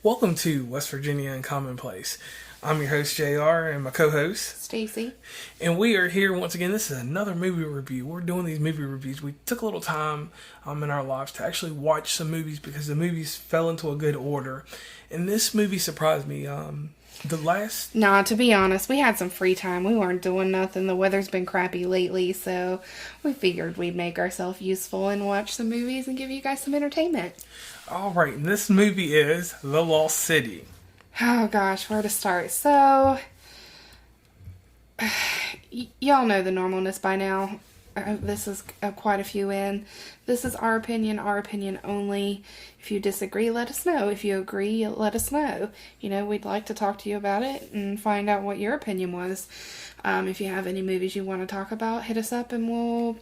Welcome to West Virginia and Commonplace. I'm your host, JR, and my co-host, Stacy. And we are here once again. This is another movie review. We're doing these movie reviews. We took a little time in our lives to actually watch some movies because the movies fell into a good order. And this movie surprised me. Nah, to be honest, we had some free time. We weren't doing nothing. The weather's been crappy lately, so we figured we'd make ourselves useful and watch some movies and give you guys some entertainment. All right, and this movie is The Lost City. Oh gosh, where to start? So, y'all know the normalness by now. This is quite a few in. This is our opinion only. If you disagree, let us know. If you agree, let us know. You know, we'd like to talk to you about it and find out what your opinion was. If you have any movies you want to talk about, hit us up and we'll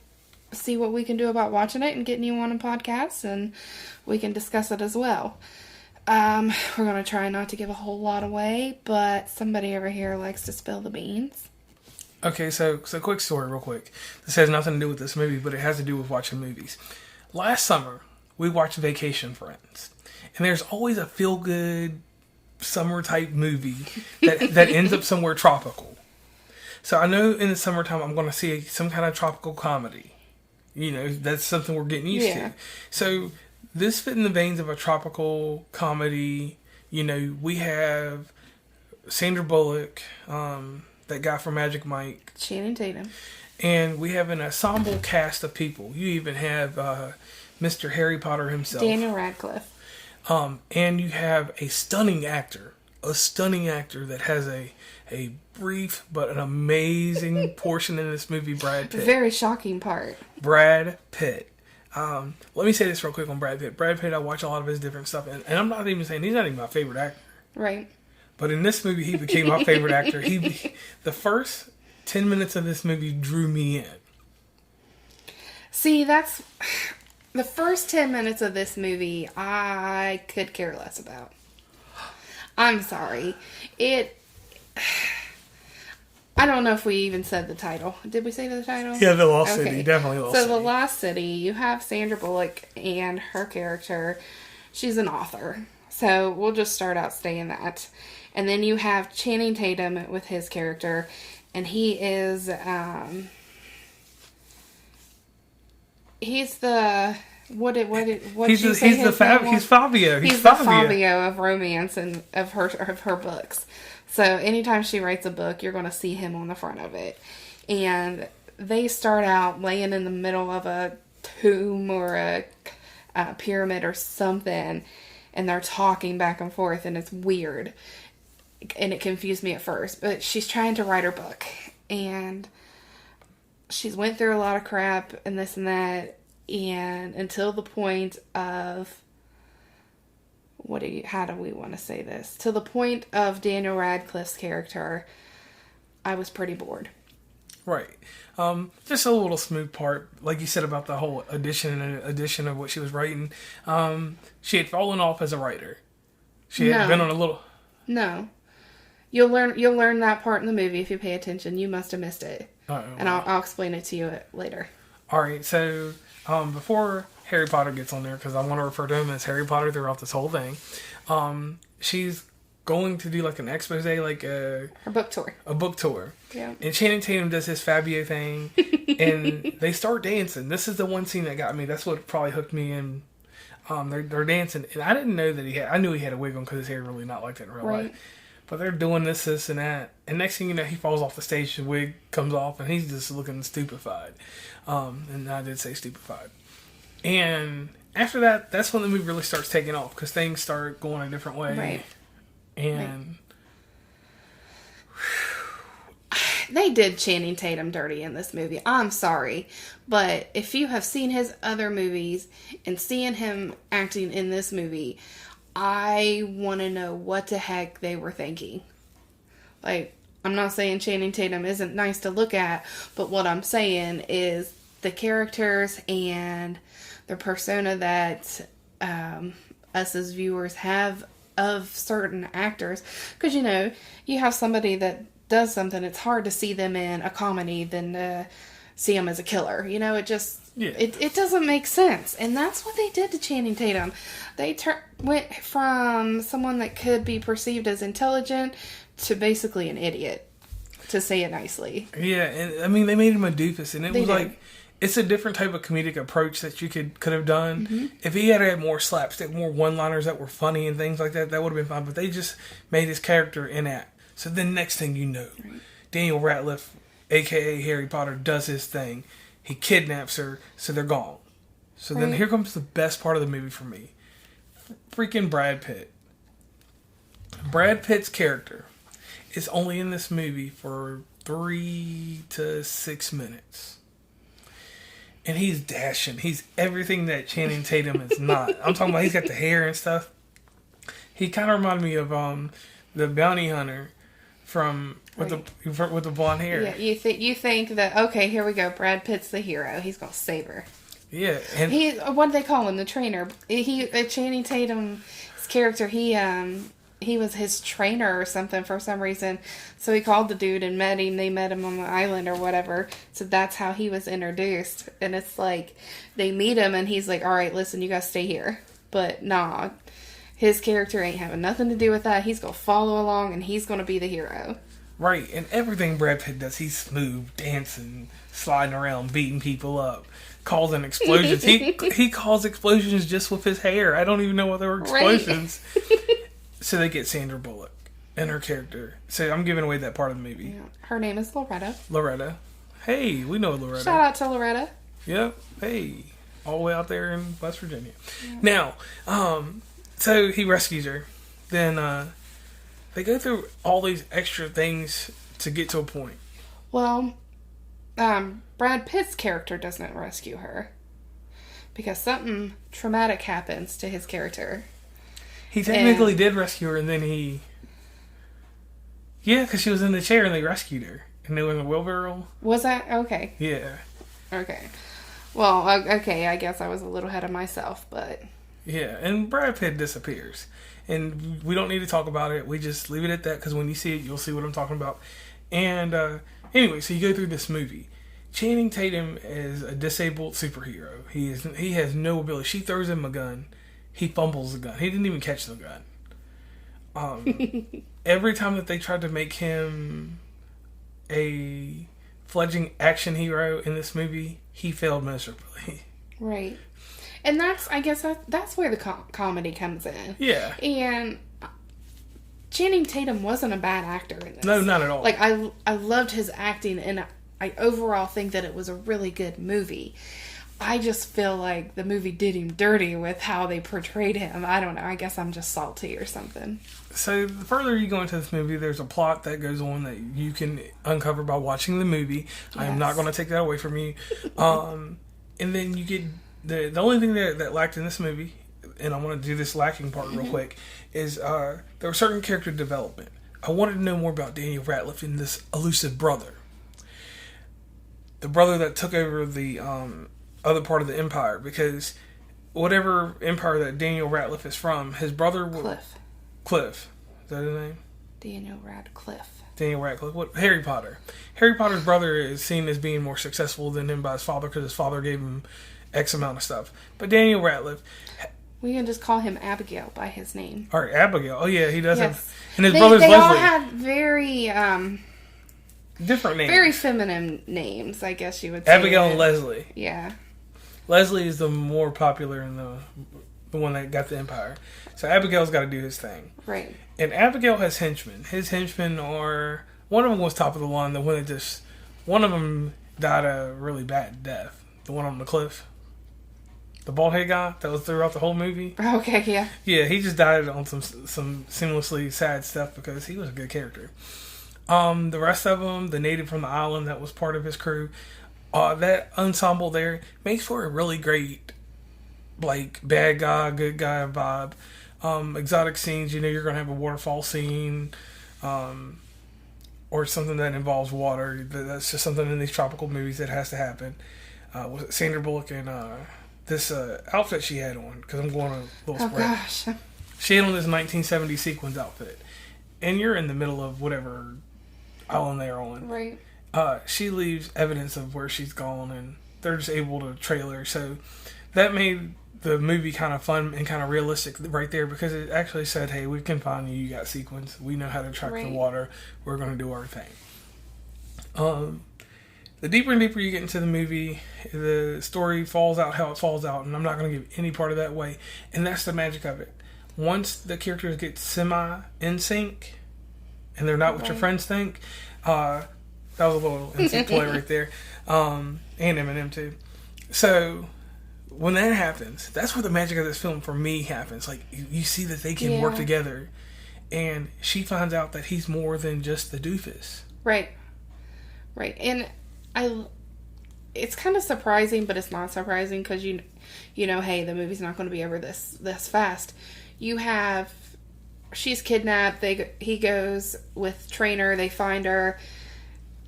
see what we can do about watching it and getting you on a podcast, and we can discuss it as well. We're going to try not to give a whole lot away, but somebody over here likes to spill the beans. Okay, so quick story real quick. This has nothing to do with this movie, but it has to do with watching movies. Last summer, we watched Vacation Friends. And there's always a feel-good summer-type movie that ends up somewhere tropical. So I know in the summertime I'm going to see some kind of tropical comedy. You know, that's something we're getting used to. So this fit in the veins of a tropical comedy. You know, we have Sandra Bullock, that guy from Magic Mike. Channing Tatum. And we have an ensemble cast of people. You even have Mr. Harry Potter himself. Daniel Radcliffe. And you have a stunning actor that has a brief but an amazing portion in this movie, Brad Pitt. Very shocking part. Brad Pitt. Let me say this real quick on Brad Pitt. Brad Pitt, I watch a lot of his different stuff, and I'm not even saying he's not even my favorite actor. Right. But in this movie, he became my favorite actor. The first 10 minutes of this movie drew me in. See, that's... The first 10 minutes of this movie, I could care less about. I'm sorry. I don't know if we even said the title. Did we say the title? Yeah, The Lost City. Definitely Lost City. So, The Lost City, you have Sandra Bullock and her character. She's an author. So, we'll just start out saying that. And then you have Channing Tatum with his character. And he is, he's the... He's Fabio. He's the Fabio of romance and of her books. So anytime she writes a book, you're going to see him on the front of it. And they start out laying in the middle of a tomb or a pyramid or something, and they're talking back and forth, and it's weird. And it confused me at first, but she's trying to write her book, and she's went through a lot of crap and this and that. And until the point of, how do we want to say this? To the point of Daniel Radcliffe's character, I was pretty bored. Right. Just a little smooth part, like you said about the whole addition of what she was writing. She had fallen off as a writer. She had been on a little... No. You'll learn that part in the movie if you pay attention. You must have missed it. And I'll explain it to you later. All right, so... before Harry Potter gets on there, because I want to refer to him as Harry Potter throughout this whole thing, she's going to do like an expose, like a book tour. A book tour. Yeah. And Channing Tatum does his Fabio thing, and they start dancing. This is the one scene that got me. That's what probably hooked me in. They're dancing, and I didn't know that I knew he had a wig on because his hair really not like that in real life. But they're doing this, and that. And next thing you know, he falls off the stage, the wig comes off, and he's just looking stupefied. And I did say stupefied. And after that, that's when the movie really starts taking off, because things start going a different way. Right. And... They did Channing Tatum dirty in this movie. I'm sorry. But if you have seen his other movies and seeing him acting in this movie... I want to know what the heck they were thinking. Like, I'm not saying Channing Tatum isn't nice to look at, but what I'm saying is the characters and the persona that us as viewers have of certain actors. Because, you know, you have somebody that does something, it's hard to see them in a comedy than see him as a killer. You know, it just Yeah. it doesn't make sense, and that's what they did to Channing Tatum. They went from someone that could be perceived as intelligent to basically an idiot, to say it nicely. Yeah, and I mean, they made him a doofus, and it They was did. like, it's a different type of comedic approach that you could have done. Mm-hmm. If he had more slapstick, more one-liners that were funny and things like that, that would have been fine. But they just made his character inept. So then next thing you know, Daniel Radcliffe, a.k.a. Harry Potter, does his thing. He kidnaps her, so they're gone. So then Right. here comes the best part of the movie for me. Freaking Brad Pitt. Brad Pitt's character is only in this movie for 3 to 6 minutes. And he's dashing. He's everything that Channing Tatum is not. I'm talking about he's got the hair and stuff. He kind of reminded me of the bounty hunter from with the blonde hair. Yeah, you think that, okay, here we go. Brad Pitt's the hero. He's gonna save her. Yeah, and What do they call him? The trainer. Channing Tatum's character. He was his trainer or something for some reason. So he called the dude and met him. They met him on the island or whatever. So that's how he was introduced. And it's like, they meet him and he's like, all right, listen, you guys stay here. But nah, his character ain't having nothing to do with that. He's going to follow along and he's going to be the hero. right, and everything Brad Pitt does, he's smooth, dancing, sliding around, beating people up, causing explosions. he caused explosions just with his hair. I don't even know what they were explosions. Right. So they get Sandra Bullock and her character. So I'm giving away that part of the movie. Yeah. Her name is Loretta. Loretta. Hey, we know Loretta. Shout out to Loretta. Yep. Hey, all the way out there in West Virginia. Yeah. Now, so he rescues her. Then they go through all these extra things to get to a point. Well, Brad Pitt's character doesn't rescue her because something traumatic happens to his character. He technically did rescue her, and then he... Yeah, because she was in the chair, and they rescued her. And they were in the wheelbarrow. Was that? Okay. Yeah. Okay. Well, okay, I guess I was a little ahead of myself, but... Yeah, and Brad Pitt disappears. And we don't need to talk about it. We just leave it at that, because when you see it, you'll see what I'm talking about. And anyway, so you go through this movie. Channing Tatum is a disabled superhero. He has no ability. She throws him a gun. He fumbles the gun. He didn't even catch the gun. Every time that they tried to make him a fledgling action hero in this movie, he failed miserably. Right. And I guess that's where the comedy comes in. Yeah. And Channing Tatum wasn't a bad actor in this. No, not at all. Like, I loved his acting, and I overall think that it was a really good movie. I just feel like the movie did him dirty with how they portrayed him. I don't know. I guess I'm just salty or something. So the further you go into this movie, there's a plot that goes on that you can uncover by watching the movie. Yes. I am not going to take that away from you. And then you get the only thing that lacked in this movie, and I want to do this lacking part real quick, is there was certain character development. I wanted to know more about Daniel Radcliffe and this elusive brother. The brother that took over the other part of the empire, because whatever empire that Daniel Radcliffe is from, his brother... Cliff. Is that his name? Daniel Radcliffe. Daniel Radcliffe. What? Harry Potter. Harry Potter's brother is seen as being more successful than him by his father because his father gave him X amount of stuff. But Daniel Radcliffe... We can just call him Abigail by his name. Or Abigail. Oh, yeah, he does yes. have... And his brother's Leslie. They all had very... different names. Very feminine names, I guess you would say. Abigail and Leslie. Yeah. Leslie is the more popular and the one that got the empire. So Abigail's got to do his thing. Right. And Abigail has henchmen. His henchmen are... One of them was top of the line. One of them died a really bad death. The one on the cliff. The bald-head guy that was throughout the whole movie. Okay, yeah. Yeah, he just died on some seamlessly sad stuff because he was a good character. The rest of them, the native from the island that was part of his crew, that ensemble there makes for a really great, like, bad guy, good guy vibe. Exotic scenes, you're going to have a waterfall scene, or something that involves water. That's just something in these tropical movies that has to happen. Was it Sandra Bullock and this outfit she had on? Because I'm going a little spread. Oh, gosh. She had on this 1970s sequins outfit. And you're in the middle of whatever island they're on. Right. she leaves evidence of where she's gone, and they're just able to trail her. So that made the movie kind of fun and kind of realistic right there, because it actually said, hey, we can find you. You got sequence. We know how to track the water. We're going to do our thing. The deeper and deeper you get into the movie, the story falls out how it falls out, and I'm not going to give any part of that away. And that's the magic of it. Once the characters get semi in sync, and they're not what your friends think, that was a little in sync play right there, and Eminem too. So when that happens, that's where the magic of this film for me happens. Like, you see that they can work together, and she finds out that he's more than just the doofus. Right. And it's kind of surprising, but it's not surprising, because you know, hey, the movie's not going to be over this fast. You have, she's kidnapped. He goes with Trainer. They find her.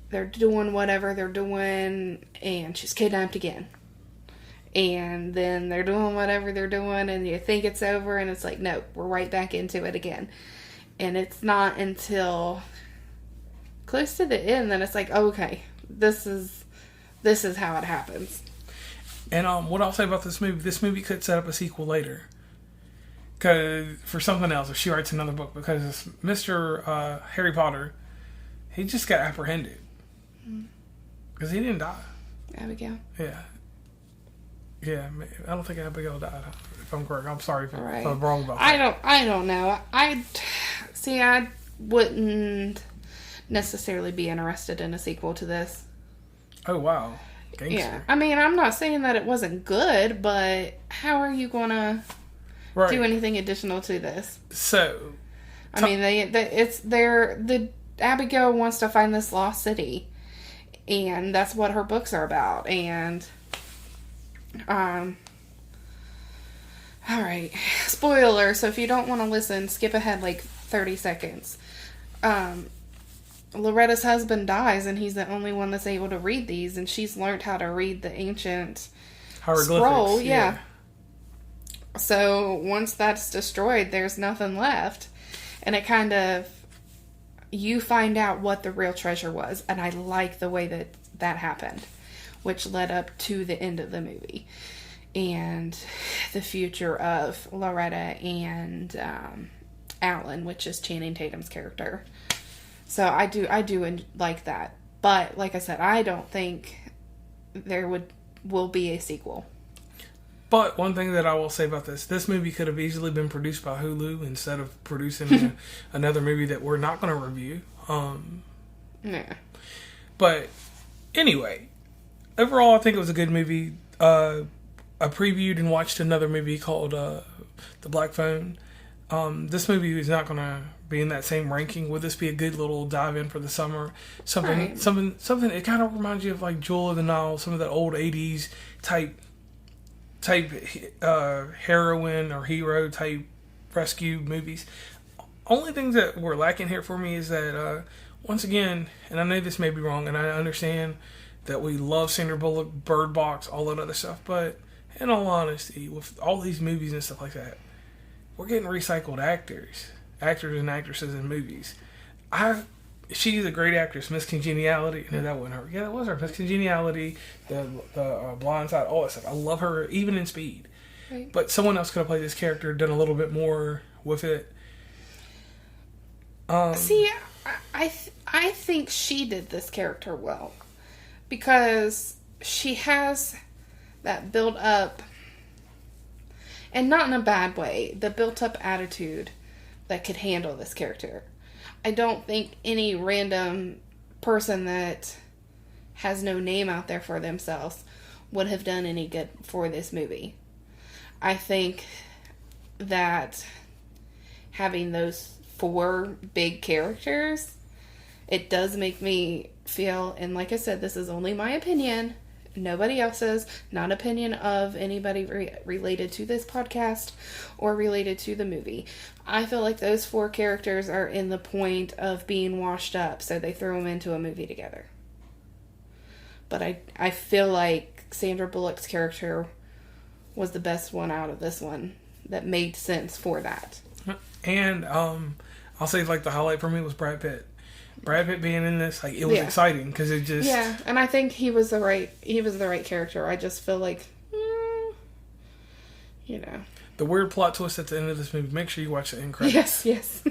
They're doing whatever they're doing, and she's kidnapped again. And then they're doing whatever they're doing, and you think it's over, and it's like, no, we're right back into it again. And it's not until close to the end that it's like, okay, this is how it happens. And what I'll say about this movie could set up a sequel later, because for something else, if she writes another book, because Mr. Harry Potter, he just got apprehended because he didn't die. Abigail. Yeah, I don't think Abigail died. If I'm correct, I'm sorry if I'm wrong about that. I don't know. I wouldn't necessarily be interested in a sequel to this. Oh wow, gangster. Yeah, I mean, I'm not saying that it wasn't good, but how are you gonna do anything additional to this? So, I mean, the Abigail wants to find this lost city, and that's what her books are about. And all right, spoiler. So if you don't want to listen, skip ahead like 30 seconds. Loretta's husband dies, and he's the only one that's able to read these, and she's learned how to read the ancient scroll. Yeah. So once that's destroyed, there's nothing left, and it kind of, you find out what the real treasure was, and I like the way that happened, which led up to the end of the movie and the future of Loretta and Alan, which is Channing Tatum's character. So I do like that. But like I said, I don't think there will be a sequel. But one thing that I will say about this movie could have easily been produced by Hulu instead of producing another movie that we're not going to review. Yeah. But anyway, overall, I think it was a good movie. I previewed and watched another movie called The Black Phone. This movie is not going to be in that same ranking. Would this be a good little dive in for the summer? Something. It kind of reminds you of like Jewel of the Nile, some of that old '80s type heroine or hero type rescue movies. Only things that were lacking here for me is that once again, and I know this may be wrong, and I understand that we love Sandra Bullock, Bird Box, all that other stuff, but in all honesty, with all these movies and stuff like that, we're getting recycled actors and actresses in movies. She's a great actress. Miss Congeniality. No, that wasn't her. Yeah, that was her. Miss Congeniality, the Blind Side, all that stuff. I love her, even in Speed. Right. But someone else could have played this character, done a little bit more with it. See, I think she did this character well, because she has that built up, and not in a bad way, the built up attitude that could handle this character. I don't think any random person that has no name out there for themselves would have done any good for this movie. I think that having those 4 big characters, it does make me feel, and like I said, this is only my opinion, nobody else's, not opinion of anybody related to this podcast or related to the movie. I feel like those 4 characters are in the point of being washed up, so they threw them into a movie together. But I feel like Sandra Bullock's character was the best one out of this one that made sense for that. And I'll say like the highlight for me was Brad Pitt. Brad Pitt being in this, like, it was exciting because it just and I think he was the right character. I just feel like, the weird plot twist at the end of this movie. Make sure you watch the end credits. Yes.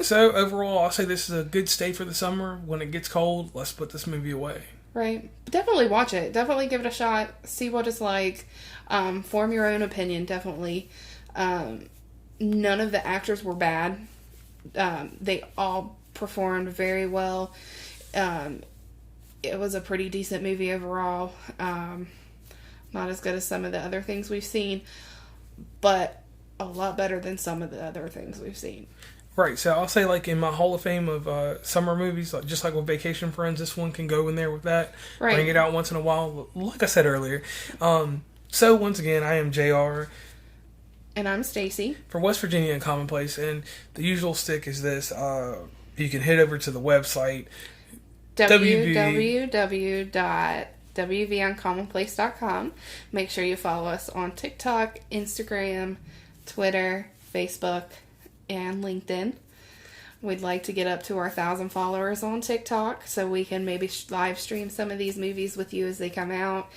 So overall, I'll say this is a good stay for the summer. When it gets cold, let's put this movie away. Right. Definitely watch it. Definitely give it a shot. See what it's like. Form your own opinion. Definitely. None of the actors were bad. They all performed very well. It was a pretty decent movie overall. Not as good as some of the other things we've seen, but a lot better than some of the other things we've seen. Right, so I'll say, like, in my Hall of Fame of summer movies, like, just like with Vacation Friends, this one can go in there with that. Right. Bring it out once in a while, like I said earlier. So, once again, I am JR. And I'm Stacy. From West Virginia and Commonplace, and the usual stick is this. You can head over to the website, www.wvuncommonplace.com. Make sure you follow us on TikTok, Instagram, Twitter, Facebook, and LinkedIn. We'd like to get up to our 1,000 followers on TikTok so we can maybe live stream some of these movies with you as they come out.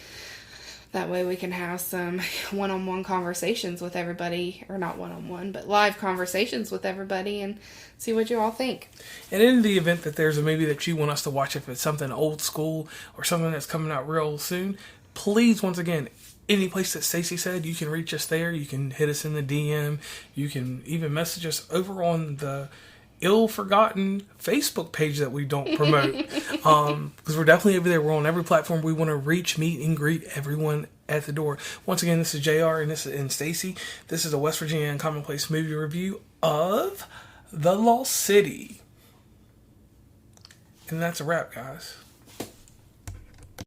That way we can have some one-on-one conversations with everybody, or not one-on-one, but live conversations with everybody and see what you all think. And in the event that there's a movie that you want us to watch, if it's something old school or something that's coming out real soon, please, once again, any place that Stacey said, you can reach us there. You can hit us in the DM. You can even message us over on the ill-forgotten Facebook page that we don't promote, because we're definitely over there. We're on every platform. We want to reach, meet, and greet everyone at the door. Once again, this is JR and Stacy. This is a West Virginia and Commonplace movie review of The Lost City, and that's a wrap, guys.